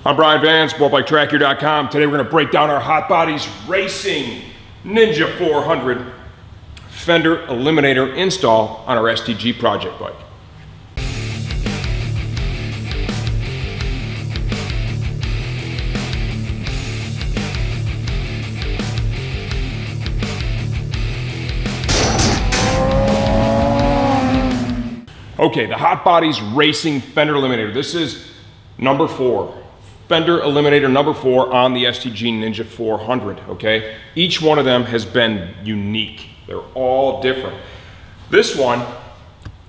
I'm Brian Van, SportbikeTrackHere.com. Today we're going to break down our Hotbodies Racing Ninja 400 Fender Eliminator install on our STG project bike. Okay, the Hotbodies Racing Fender Eliminator. This is number 4. Fender Eliminator number 4 on the STG Ninja 400, okay? Each one of them has been unique. They're all different. This one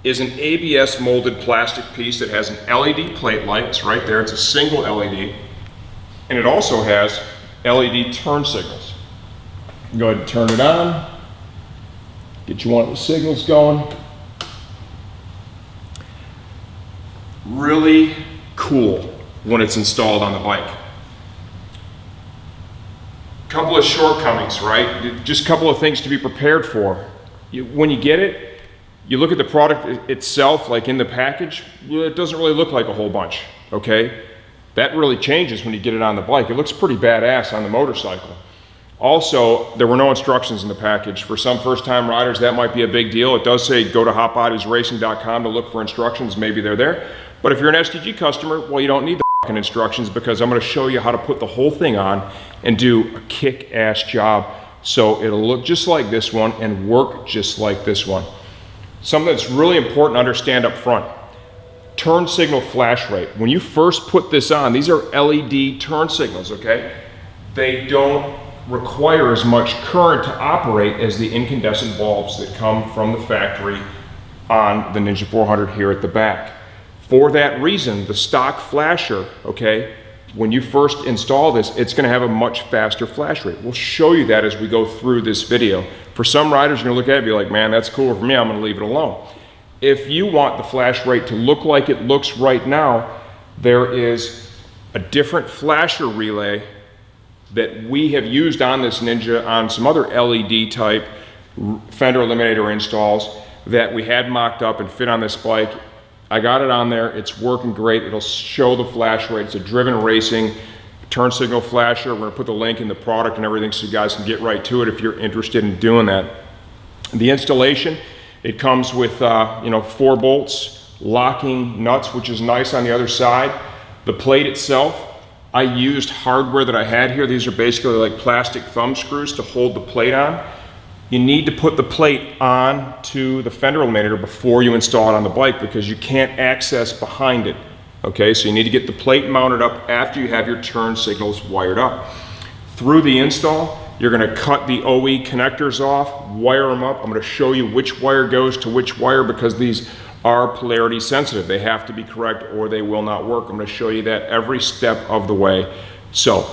is an ABS molded plastic piece that has an LED plate light. It's right there. It's a single LED. And it also has LED turn signals. Go ahead and turn it on. Get you one of the signals going. Really cool when it's installed on the bike. Couple of shortcomings, right? Just a couple of things to be prepared for. When you get it, you look at the product itself, like in the package, it doesn't really look like a whole bunch, okay? That really changes when you get it on the bike. It looks pretty badass on the motorcycle. Also, there were no instructions in the package. For some first-time riders, that might be a big deal. It does say go to hotbodiesracing.com to look for instructions. Maybe they're there. But if you're an STG customer, well, you don't need the fucking instructions, because I'm going to show you how to put the whole thing on and do a kick-ass job so it'll look just like this one and work just like this one. Something that's really important to understand up front. Turn signal flash rate. When you first put this on, these are LED turn signals, okay? They don't require as much current to operate as the incandescent bulbs that come from the factory on the Ninja 400 here at the back. For that reason, the stock flasher, okay, when you first install this, it's going to have a much faster flash rate. We'll show you that as we go through this video. For some riders, you're going to look at it and be like, man, that's cool for me, I'm going to leave it alone. If you want the flash rate to look like it looks right now, there is a different flasher relay that we have used on this Ninja on some other LED type Fender Eliminator installs that we had mocked up and fit on this bike. I got it on there, it's working great. It'll show the flash rate. It's a driven racing turn signal flasher. We're gonna put the link in the product and everything so you guys can get right to it if you're interested in doing that. The installation, it comes with 4 bolts, locking nuts, which is nice on the other side. The plate itself, I used hardware that I had here. These are basically like plastic thumb screws to hold the plate on. You need to put the plate on to the Fender Eliminator before you install it on the bike, because you can't access behind it. Okay, so you need to get the plate mounted up after you have your turn signals wired up. Through the install, you're gonna cut the OE connectors off, wire them up. I'm gonna show you which wire goes to which wire, because these are polarity sensitive. They have to be correct or they will not work. I'm gonna show you that every step of the way. So,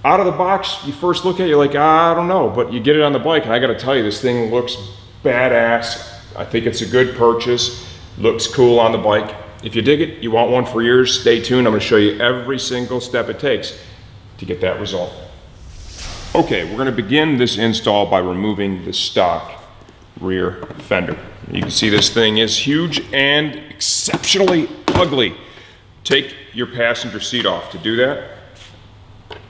out of the box, you first look at it, you're like, I don't know, but you get it on the bike, and I gotta tell you, this thing looks badass. I think it's a good purchase, looks cool on the bike. If you dig it, you want one for yours, stay tuned. I'm gonna show you every single step it takes to get that result. Okay, we're gonna begin this install by removing the stock rear fender. You can see this thing is huge and exceptionally ugly. Take your passenger seat off. To do that,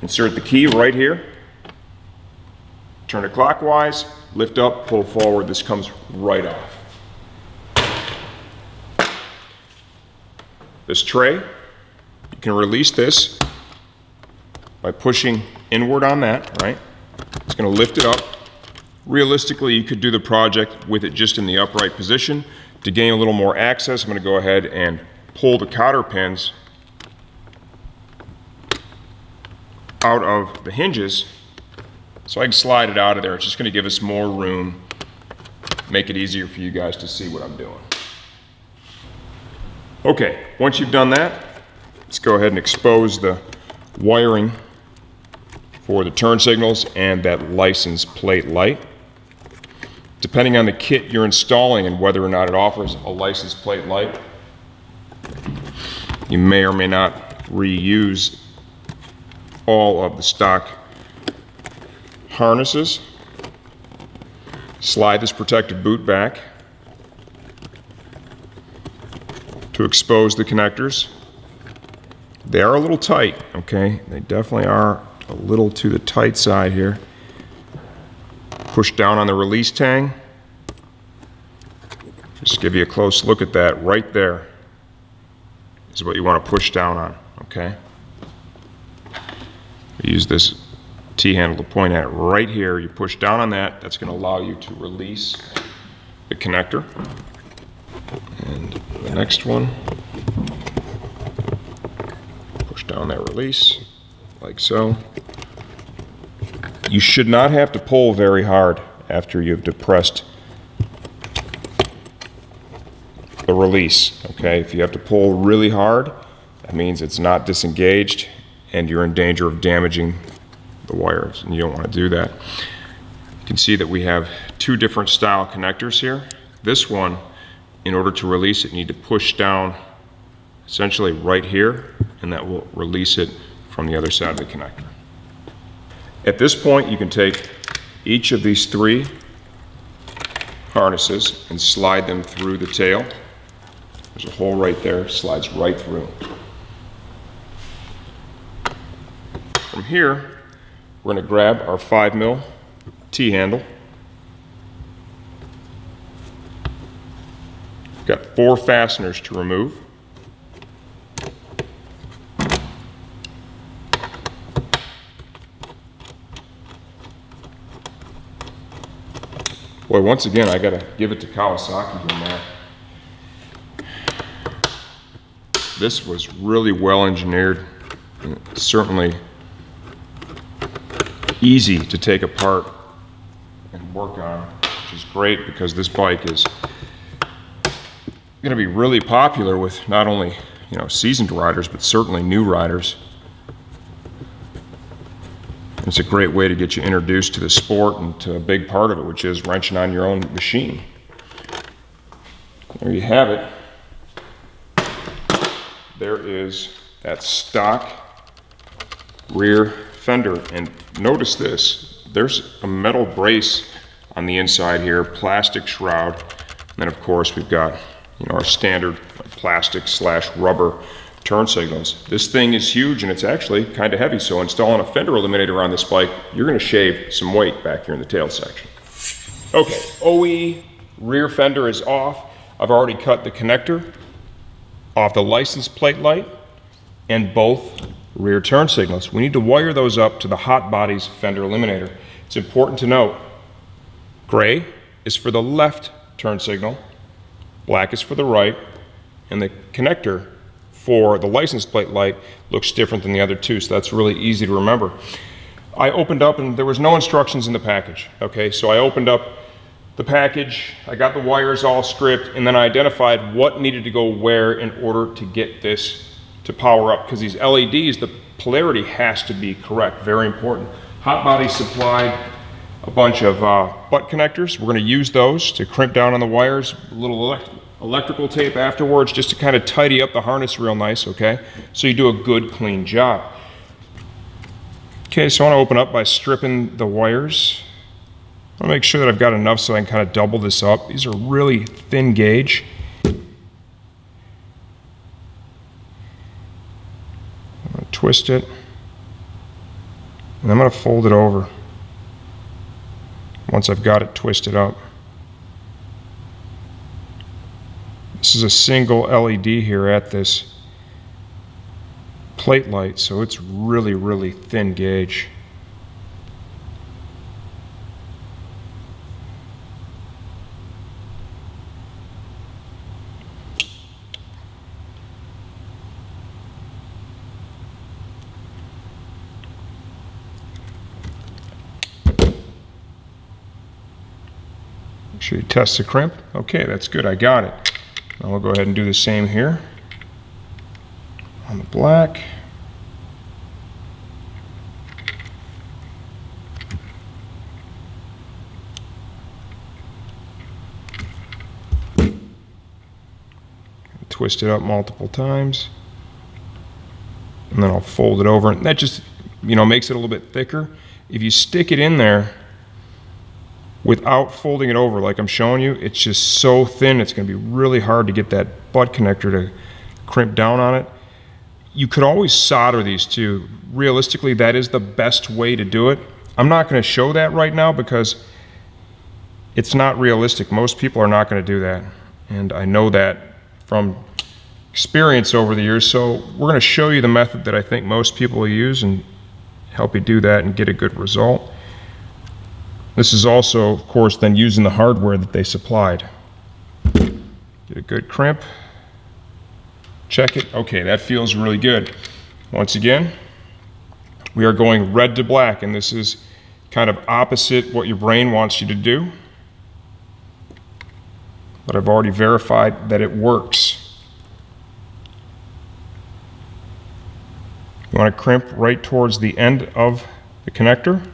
insert the key right here, turn it clockwise, lift up, pull forward. This comes right off. This tray, you can release this by pushing inward on that, right? It's going to lift it up. Realistically, you could do the project with it just in the upright position. To gain a little more access, I'm going to go ahead and pull the cotter pins out of the hinges so I can slide it out of there. It's just going to give us more room, make it easier for you guys to see what I'm doing. Okay, once you've done that, let's go ahead and expose the wiring for the turn signals and that license plate light. Depending on the kit you're installing and whether or not it offers a license plate light, you may or may not reuse all of the stock harnesses. Slide this protective boot back to expose the connectors. They are a little tight, okay? They definitely are a little to the tight side here. Push down on the release tang. Just give you a close look at that right there is what you want to push down on, okay? Use this T-handle to point at right here. You push down on that. That's going to allow you to release the connector. And the next one, push down that release like so. You should not have to pull very hard after you've depressed the release, okay? If you have to pull really hard, that means it's not disengaged and you're in danger of damaging the wires, and you don't want to do that. You can see that we have two different style connectors here. This one, in order to release it, you need to push down essentially right here, and that will release it from the other side of the connector. At this point, you can take each of these three harnesses and slide them through the tail. There's a hole right there, slides right through. From here, we're going to grab our 5mm T-handle. Got 4 fasteners to remove. Boy, once again, I got to give it to Kawasaki on that. This was really well engineered, and certainly easy to take apart and work on, which is great because this bike is going to be really popular with not only, you know, seasoned riders, but certainly new riders. It's a great way to get you introduced to the sport and to a big part of it, which is wrenching on your own machine. There you have it. There is that stock rear fender, and notice this, there's a metal brace on the inside here, plastic shroud, and then of course we've got, you know, our standard plastic / rubber turn signals. This thing is huge and it's actually kind of heavy, so installing a Fender Eliminator on this bike, you're going to shave some weight back here in the tail section. Okay, OE rear fender is off. I've already cut the connector off the license plate light and both rear turn signals. We need to wire those up to the Hotbodies Fender Eliminator. It's important to note, gray is for the left turn signal, black is for the right, and the connector for the license plate light looks different than the other two, so that's really easy to remember. I opened up and there was no instructions in the package, okay? So I opened up the package, I got the wires all stripped, and then I identified what needed to go where in order to get this to power up, because these LEDs, the polarity has to be correct, very important. Hotbodies supplied a bunch of butt connectors. We're going to use those to crimp down on the wires, a little electrical tape afterwards just to kind of tidy up the harness real nice, okay? So you do a good clean job. Okay, so I want to open up by stripping the wires. I want to make sure that I've got enough so I can kind of double this up. These are really thin gauge. I'm going to twist it, and I'm going to fold it over once I've got it twisted up. This is a single LED here at this plate light, so it's really, really thin gauge. Make sure you test the crimp. Okay, that's good, I got it. Now we'll go ahead and do the same here on the black. Twist it up multiple times, and then I'll fold it over, and that just, you know, makes it a little bit thicker. If you stick it in there without folding it over like I'm showing you, it's just so thin, it's going to be really hard to get that butt connector to crimp down on it. You could always solder these too. Realistically, that is the best way to do it. I'm not going to show that right now because it's not realistic. Most people are not going to do that. And I know that from experience over the years. So we're going to show you the method that I think most people will use and help you do that and get a good result. This is also, of course, then using the hardware that they supplied. Get a good crimp. Check it. Okay, that feels really good. Once again, we are going red to black, and this is kind of opposite what your brain wants you to do. But I've already verified that it works. You want to crimp right towards the end of the connector.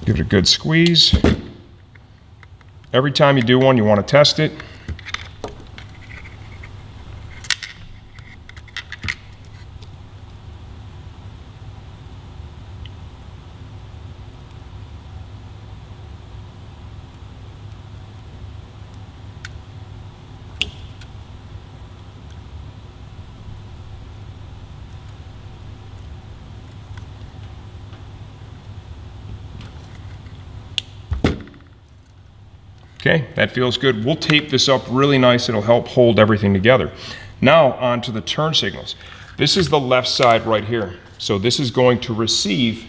Give it a good squeeze. Every time you do one, you want to test it. Okay, that feels good. We'll tape this up really nice. It'll help hold everything together. Now on to the turn signals. This is the left side right here. So this is going to receive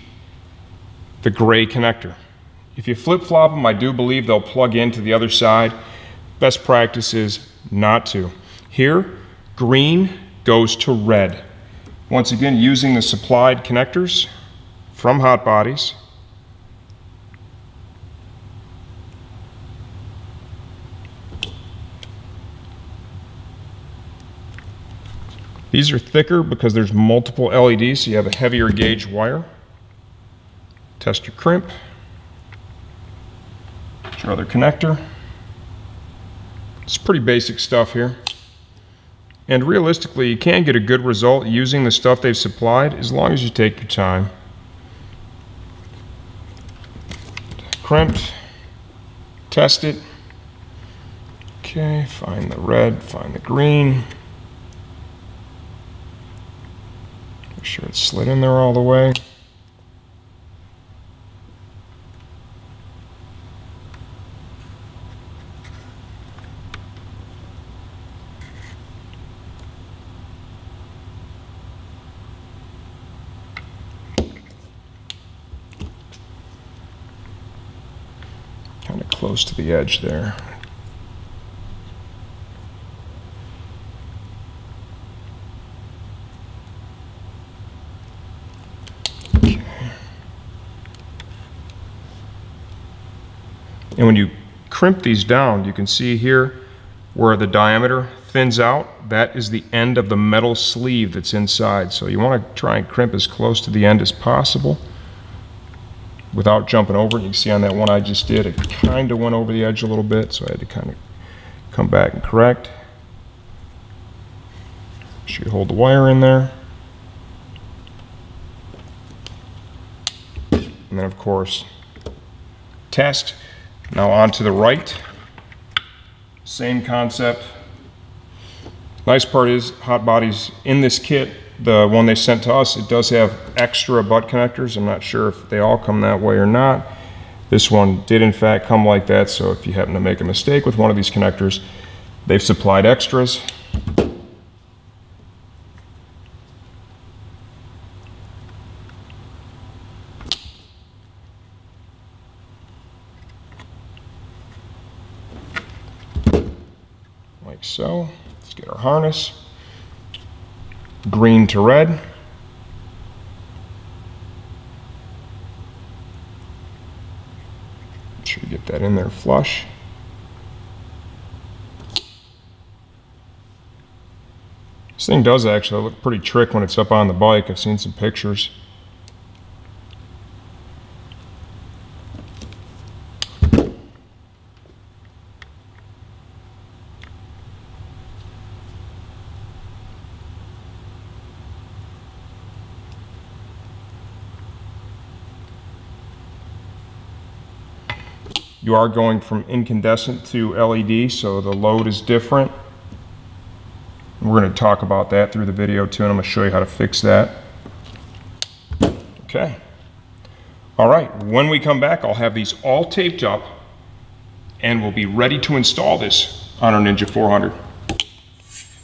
the gray connector. If you flip-flop them, I do believe they'll plug into the other side. Best practice is not to. Here, green goes to red. Once again, using the supplied connectors from Hotbodies. These are thicker because there's multiple LEDs, so you have a heavier gauge wire. Test your crimp. Your other connector. It's pretty basic stuff here. And realistically, you can get a good result using the stuff they've supplied as long as you take your time. Crimped. Test it. Okay, find the red, find the green. Make sure it's slid in there all the way. Kind of close to the edge there. And when you crimp these down, you can see here where the diameter thins out. That is the end of the metal sleeve that's inside. So you want to try and crimp as close to the end as possible without jumping over it. You can see on that one I just did, it kind of went over the edge a little bit, so I had to kind of come back and correct. Make sure you hold the wire in there. And then of course, test. Now on to the right, same concept. Nice part is Hotbodies in this kit, the one they sent to us, it does have extra butt connectors. I'm not sure if they all come that way or not. This one did in fact come like that, so if you happen to make a mistake with one of these connectors, they've supplied extras. Like so. Let's get our harness. Green to red. Make sure you get that in there flush. This thing does actually look pretty trick when it's up on the bike. I've seen some pictures. You are going from incandescent to LED, so the load is different. We're we're going to talk about that through the video too, and I'm going to show you how to fix that. Okay. All right, when we come back, I'll have these all taped up and we'll be ready to install this on our Ninja 400.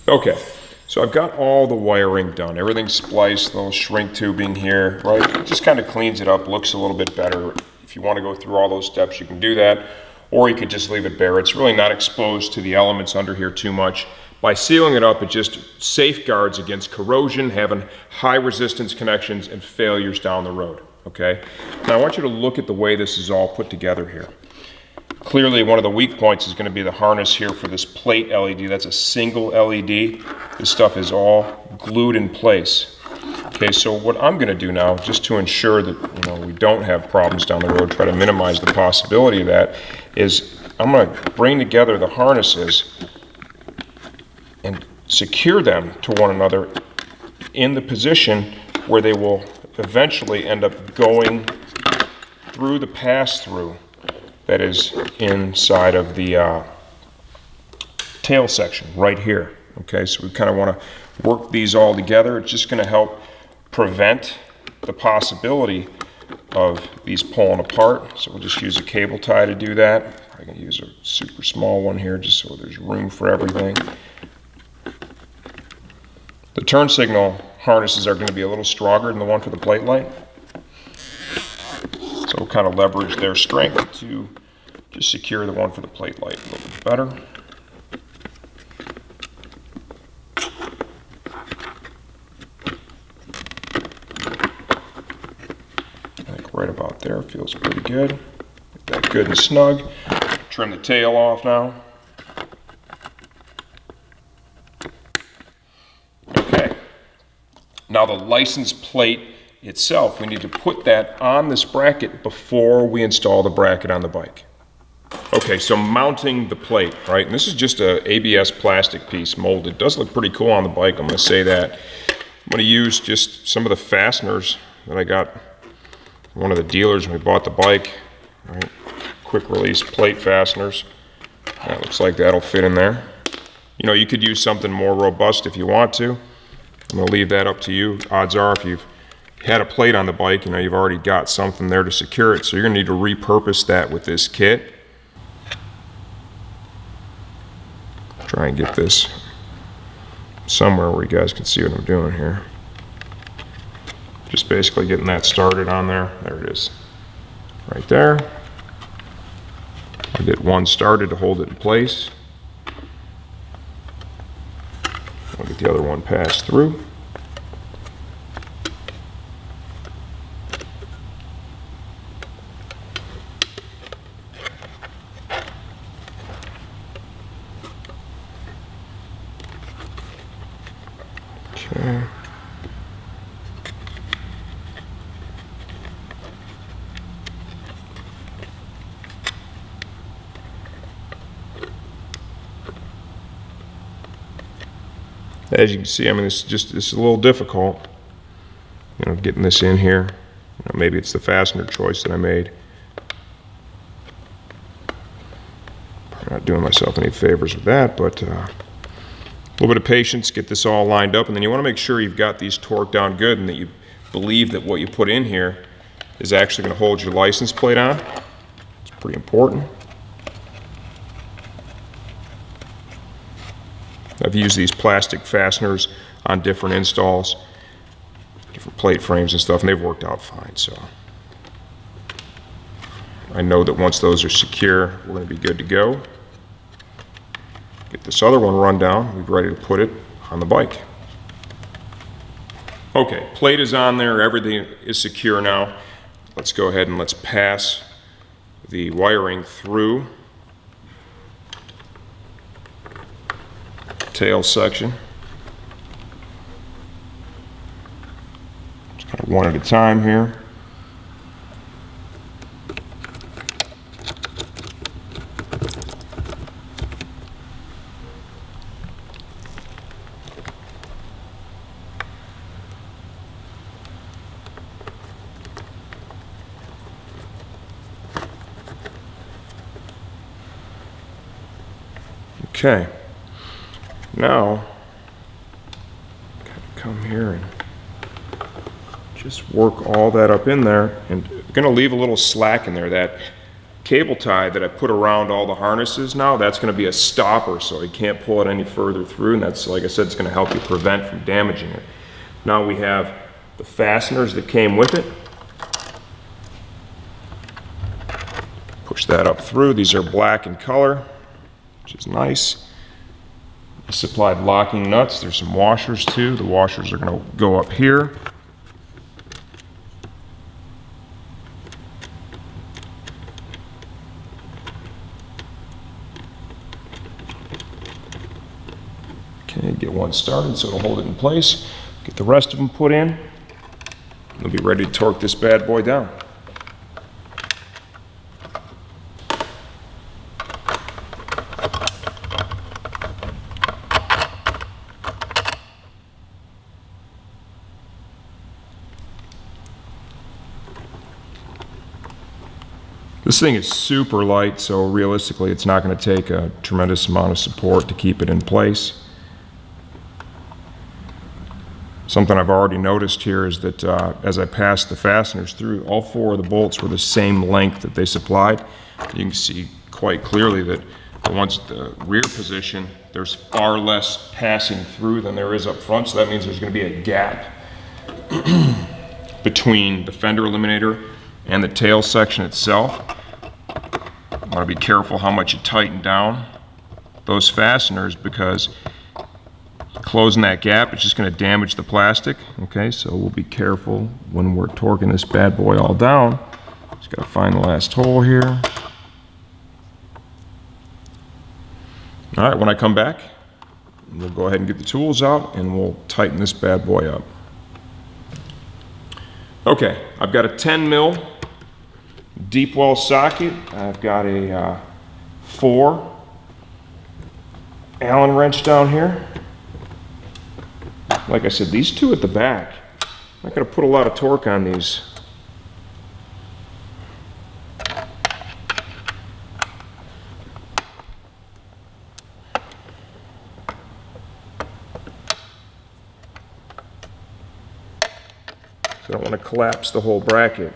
Okay, so I've got all the wiring done. Everything's spliced, little shrink tubing here, right? It just kind of cleans it up, looks a little bit better. If you want to go through all those steps, you can do that, or you could just leave it bare. It's really not exposed to the elements under here too much. By sealing it up, it just safeguards against corrosion, having high resistance connections, and failures down the road, okay? Now I want you to look at the way this is all put together here. Clearly one of the weak points is going to be the harness here for this plate LED. That's a single LED. This stuff is all glued in place. Okay, so what I'm going to do now, just to ensure that we don't have problems down the road, try to minimize the possibility of that, is I'm going to bring together the harnesses and secure them to one another in the position where they will eventually end up going through the pass-through that is inside of the tail section right here. Okay, so we kind of want to work these all together. It's just going to help prevent the possibility of these pulling apart. So we'll just use a cable tie to do that. I can use a super small one here just so there's room for everything. The turn signal harnesses are going to be a little stronger than the one for the plate light. So we'll kind of leverage their strength to just secure the one for the plate light a little bit better. I think right about there feels pretty good. Get that good and snug. Trim the tail off now. Okay. Now the license plate itself, we need to put that on this bracket before we install the bracket on the bike. Okay, so mounting the plate, right? And this is just a ABS plastic piece molded. It does look pretty cool on the bike, I'm going to say that. I'm going to use just some of the fasteners that I got from one of the dealers when we bought the bike. Right? Quick release plate fasteners. That looks like that'll fit in there. You could use something more robust if you want to. I'm going to leave that up to you. Odds are if you've had a plate on the bike, you've already got something there to secure it. So you're going to need to repurpose that with this kit. Try and get this somewhere where you guys can see what I'm doing here. Just basically getting that started on there. There it is. Right there. I'll get one started to hold it in place. I'll get the other one passed through. Okay. As you can see, this is a little difficult, getting this in here. Maybe it's the fastener choice that I made. Probably not doing myself any favors with that, but a little bit of patience, get this all lined up, and then you want to make sure you've got these torqued down good and that you believe that what you put in here is actually going to hold your license plate on. It's pretty important. I've used these plastic fasteners on different installs, different plate frames and stuff, and they've worked out fine. So I know that once those are secure, we're going to be good to go. Get this other one run down. We're ready to put it on the bike. Okay, plate is on there. Everything is secure now. Let's go ahead and let's pass the wiring through tail section. Just kind of one at a time here. Okay. Now, here and just work all that up in there. And I'm gonna leave a little slack in there. That cable tie that I put around all the harnesses now, that's gonna be a stopper, so you can't pull it any further through, and that's, like I said, it's gonna help you prevent from damaging it. Now we have the fasteners that came with it. Push that up through. These are black in color, which is nice. I supplied locking nuts. There's some washers too. The washers are gonna go up here. Okay, get one started so it'll hold it in place. Get the rest of them put in. We'll be ready to torque this bad boy down. This thing is super light, so realistically it's not going to take a tremendous amount of support to keep it in place. Something I've already noticed here is that as I passed the fasteners through, all 4 of the bolts were the same length that they supplied. You can see quite clearly that the ones at the rear position, there's far less passing through than there is up front, so that means there's going to be a gap between the fender eliminator and the tail section itself. You want to be careful how much you tighten down those fasteners, because closing that gap, it's just going to damage the plastic. Okay, so we'll be careful when we're torquing this bad boy all down. Just got to find the last hole here. All right, when I come back, we'll go ahead and get the tools out and we'll tighten this bad boy up. Okay, I've got a 10 mil deep well socket. I've got a 4 Allen wrench down here. Like I said, these 2 at the back, I'm not going to put a lot of torque on these. So I don't want to collapse the whole bracket.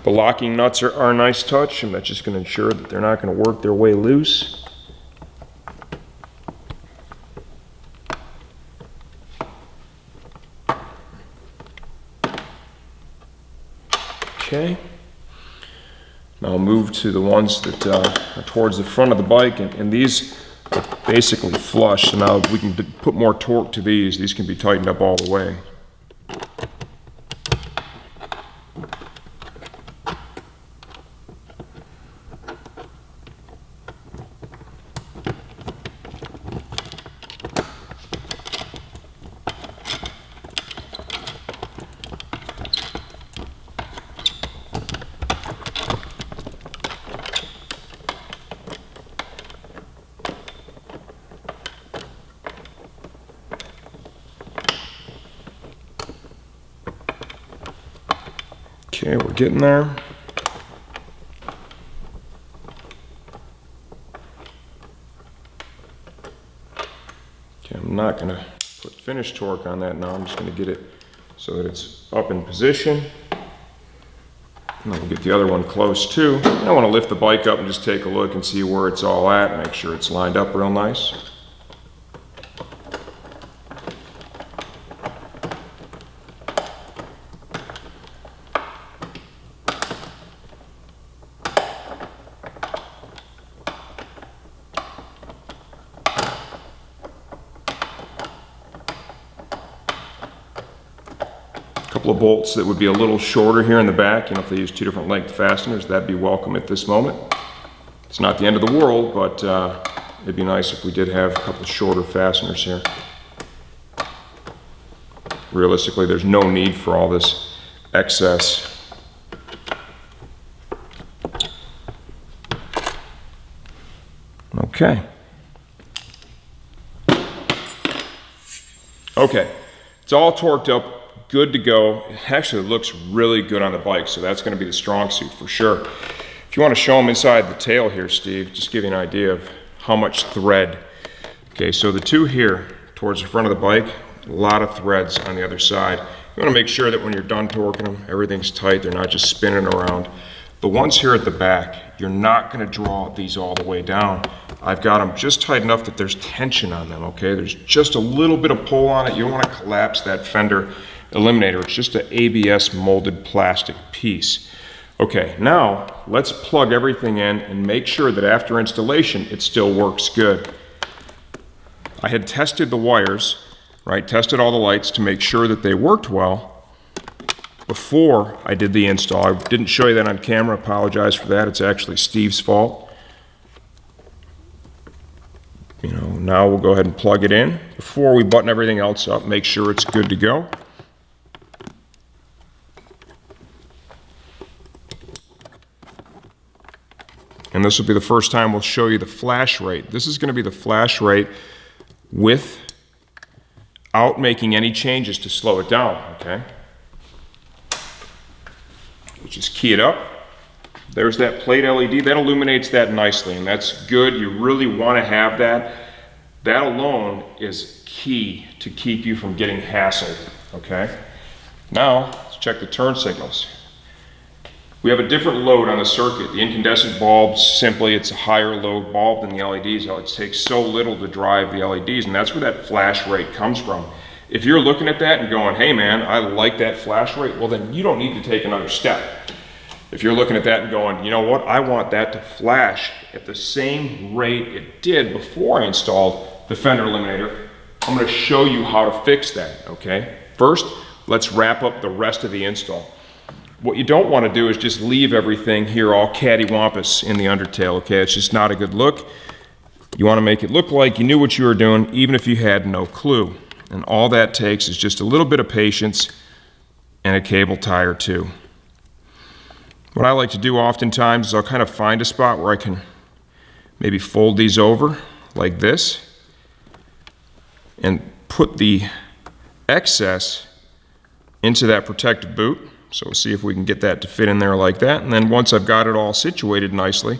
The locking nuts are a nice touch, and that's just going to ensure that they're not going to work their way loose. Okay, now I'll move to the ones that are towards the front of the bike, and these are basically flush, so now we can put more torque to these. These can be tightened up all the way. Okay, we're getting there. Okay, I'm not going to put finish torque on that now. I'm just going to get it so that it's up in position. And then we'll get the other one close too. I want to lift the bike up and just take a look and see where it's all at, make sure it's lined up real nice. Couple of bolts that would be a little shorter here in the back. You know, if they use 2 different length fasteners, that'd be welcome at this moment. It's not the end of the world, but it'd be nice if we did have a couple shorter fasteners here. Realistically, there's no need for all this excess. Okay. Okay, it's all torqued up. Good to go. It actually looks really good on the bike, so that's going to be the strong suit for sure. If you want to show them inside the tail here, Steve, just give you an idea of how much thread. Okay, so the 2 here, towards the front of the bike, a lot of threads on the other side. You want to make sure that when you're done torquing them, everything's tight, they're not just spinning around. The ones here at the back, you're not going to draw these all the way down. I've got them just tight enough that there's tension on them, okay? There's just a little bit of pull on it. You don't want to collapse that Fender Eliminator. It's just an ABS molded plastic piece. Okay, now let's plug everything in and make sure that after installation, it still works good. I had tested the wires, right? Tested all the lights to make sure that they worked well before I did the install. I didn't show you that on camera, apologize for that. It's actually Steve's fault. You know, now we'll go ahead and plug it in. Before we button everything else up, make sure it's good to go. And this will be the first time we'll show you the flash rate. This is going to be the flash rate without making any changes to slow it down, okay? We'll just key it up. There's that plate LED. That illuminates that nicely, and that's good. You really want to have that. That alone is key to keep you from getting hassled, okay? Now, let's check the turn signals. We have a different load on the circuit. The incandescent bulbs, simply, it's a higher load bulb than the LEDs. It takes so little to drive the LEDs, and that's where that flash rate comes from. If you're looking at that and going, hey man, I like that flash rate, well then you don't need to take another step. If you're looking at that and going, you know what, I want that to flash at the same rate it did before I installed the Fender Eliminator, I'm going to show you how to fix that, okay? First, let's wrap up the rest of the install. What you don't want to do is just leave everything here all cattywampus in the undertail, okay? It's just not a good look. You want to make it look like you knew what you were doing, even if you had no clue. And all that takes is just a little bit of patience and a cable tie or two. What I like to do oftentimes is I'll kind of find a spot where I can maybe fold these over like this and put the excess into that protective boot. So we'll see if we can get that to fit in there like that. And then once I've got it all situated nicely,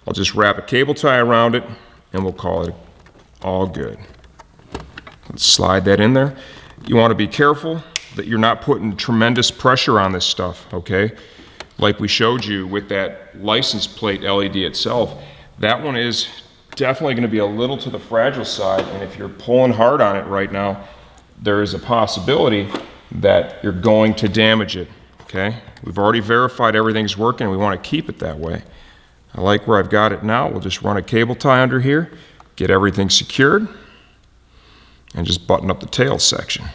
I'll just wrap a cable tie around it and we'll call it all good. Let's slide that in there. You want to be careful that you're not putting tremendous pressure on this stuff, okay? Like we showed you with that license plate LED itself, that one is definitely going to be a little to the fragile side, and if you're pulling hard on it right now, there is a possibility that you're going to damage it, okay? We've already verified everything's working, we want to keep it that way. I like where I've got it now. We'll just run a cable tie under here, get everything secured, and just button up the tail section.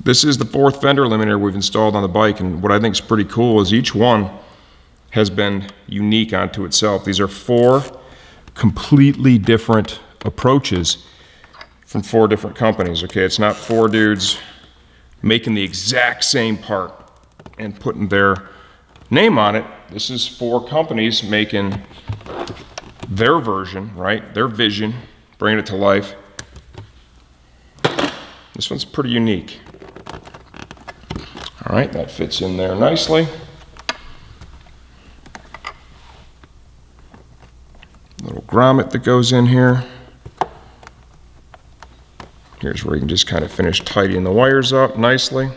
This is the fourth Fender Eliminator we've installed on the bike, and what I think is pretty cool is each one has been unique unto itself. These are 4 completely different approaches from 4 different companies, okay? It's not 4 dudes making the exact same part and putting their name on it. This is 4 companies making their version, right? Their vision, bringing it to life. This one's pretty unique. All right, that fits in there nicely. Little grommet that goes in here. Here's where you can just kind of finish tidying the wires up nicely.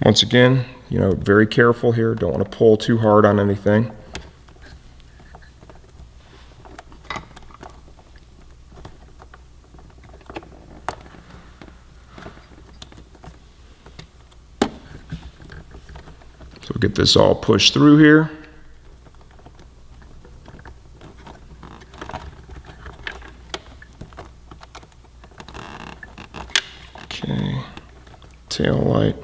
Once again, you know, very careful here. Don't want to pull too hard on anything. So we'll get this all pushed through here. Okay, tail light.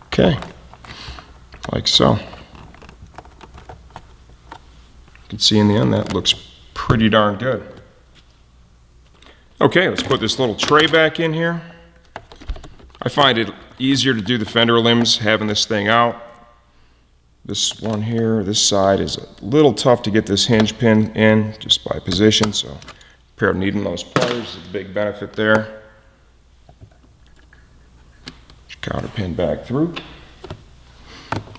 Okay, like so. You can see in the end that looks pretty darn good. Okay, let's put this little tray back in here. I find it easier to do the fender limbs having this thing out. This one here, this side is a little tough to get this hinge pin in just by position, so a pair of needle nose pliers is a big benefit there. Counter pin back through.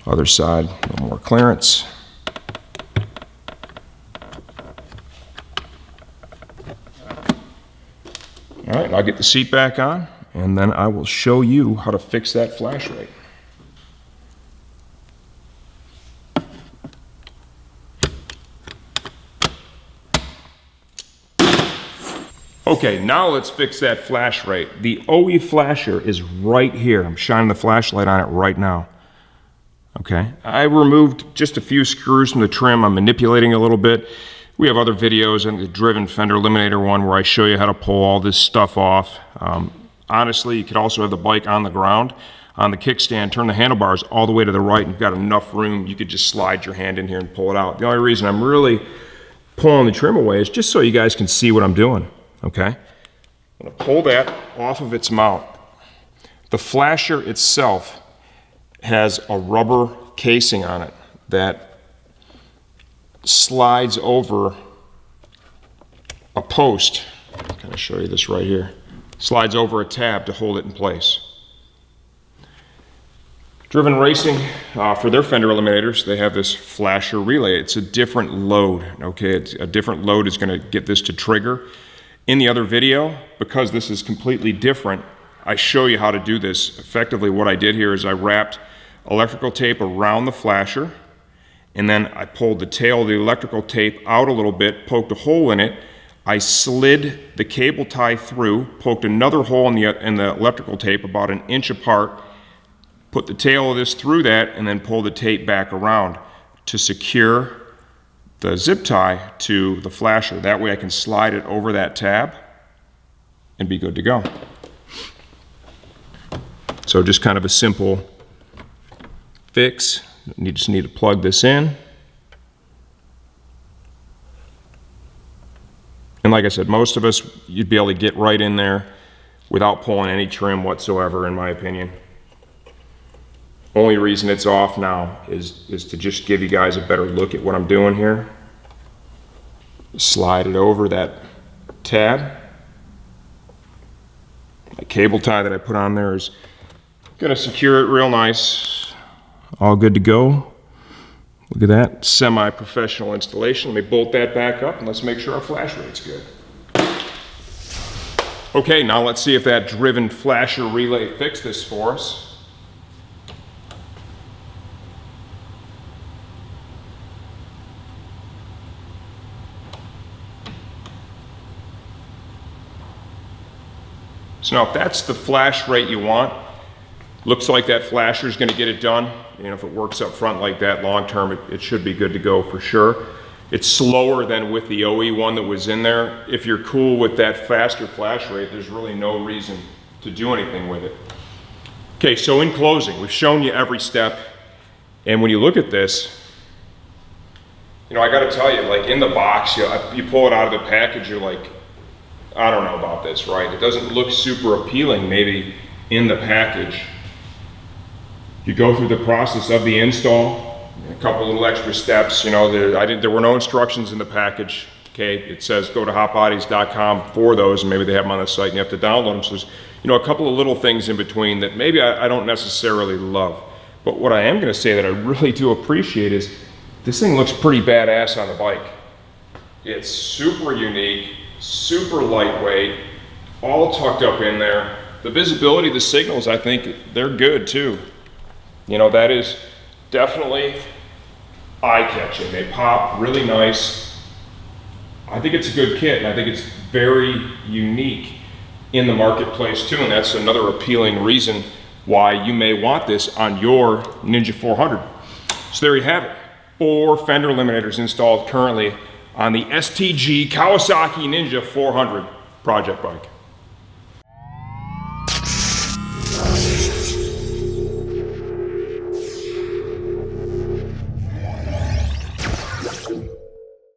Other side, a little more clearance. All right, I'll get the seat back on, and then I will show you how to fix that flash rate. Okay, now let's fix that flash rate. The OE flasher is right here. I'm shining the flashlight on it right now. Okay, I removed just a few screws from the trim. I'm manipulating a little bit. We have other videos in the driven Fender Eliminator one where I show you how to pull all this stuff off. Honestly, you could also have the bike on the ground, on the kickstand, turn the handlebars all the way to the right, and you've got enough room, you could just slide your hand in here and pull it out. The only reason I'm really pulling the trim away is just so you guys can see what I'm doing. Okay, I'm going to pull that off of its mount. The flasher itself has a rubber casing on it that slides over a post. I'm going to show you this right here. Slides over a tab to hold it in place. Driven Racing, for their Fender Eliminators, they have this flasher relay. It's a different load, okay? A different load is going to get this to trigger. In the other video, because this is completely different, I show you how to do this. Effectively, what I did here is I wrapped electrical tape around the flasher, and then I pulled the tail of the electrical tape out a little bit, poked a hole in it. I slid the cable tie through, poked another hole in the electrical tape about 1 inch apart, put the tail of this through that, and then pulled the tape back around to secure the zip tie to the flasher. That way I can slide it over that tab and be good to go. So just kind of a simple fix. You just need to plug this in. And like I said, most of us, you'd be able to get right in there without pulling any trim whatsoever, in my opinion. Only reason it's off now is to just give you guys a better look at what I'm doing here. Slide it over that tab. The cable tie that I put on there is gonna secure it real nice. All good to go. Look at that, semi-professional installation. Let me bolt that back up and let's make sure our flash rate's good. Okay, now let's see if that driven flasher relay fixed this for us. So now if that's the flash rate you want, looks like that flasher is going to get it done. You know, if it works up front like that long term, it should be good to go for sure. It's slower than with the OE one that was in there. If you're cool with that faster flash rate, there's really no reason to do anything with it. Okay, so in closing, we've shown you every step. And when you look at this, you know, I got to tell you, like in the box, you pull it out of the package, you're like, I don't know about this, right? It doesn't look super appealing maybe in the package. You go through the process of the install, a couple little extra steps. You know, there were no instructions in the package. Okay, it says go to hotbodies.com for those, and maybe they have them on the site and you have to download them. So there's, you know, a couple of little things in between that maybe I don't necessarily love. But what I am going to say that I really do appreciate is this thing looks pretty badass on the bike. It's super unique, super lightweight, all tucked up in there. The visibility, the signals, I think they're good too. You know, that is definitely eye-catching. They pop really nice. I think it's a good kit, and I think it's very unique in the marketplace too, and that's another appealing reason why you may want this on your Ninja 400. So there you have it. 4 Fender Eliminators installed currently on the STG Kawasaki Ninja 400 project bike.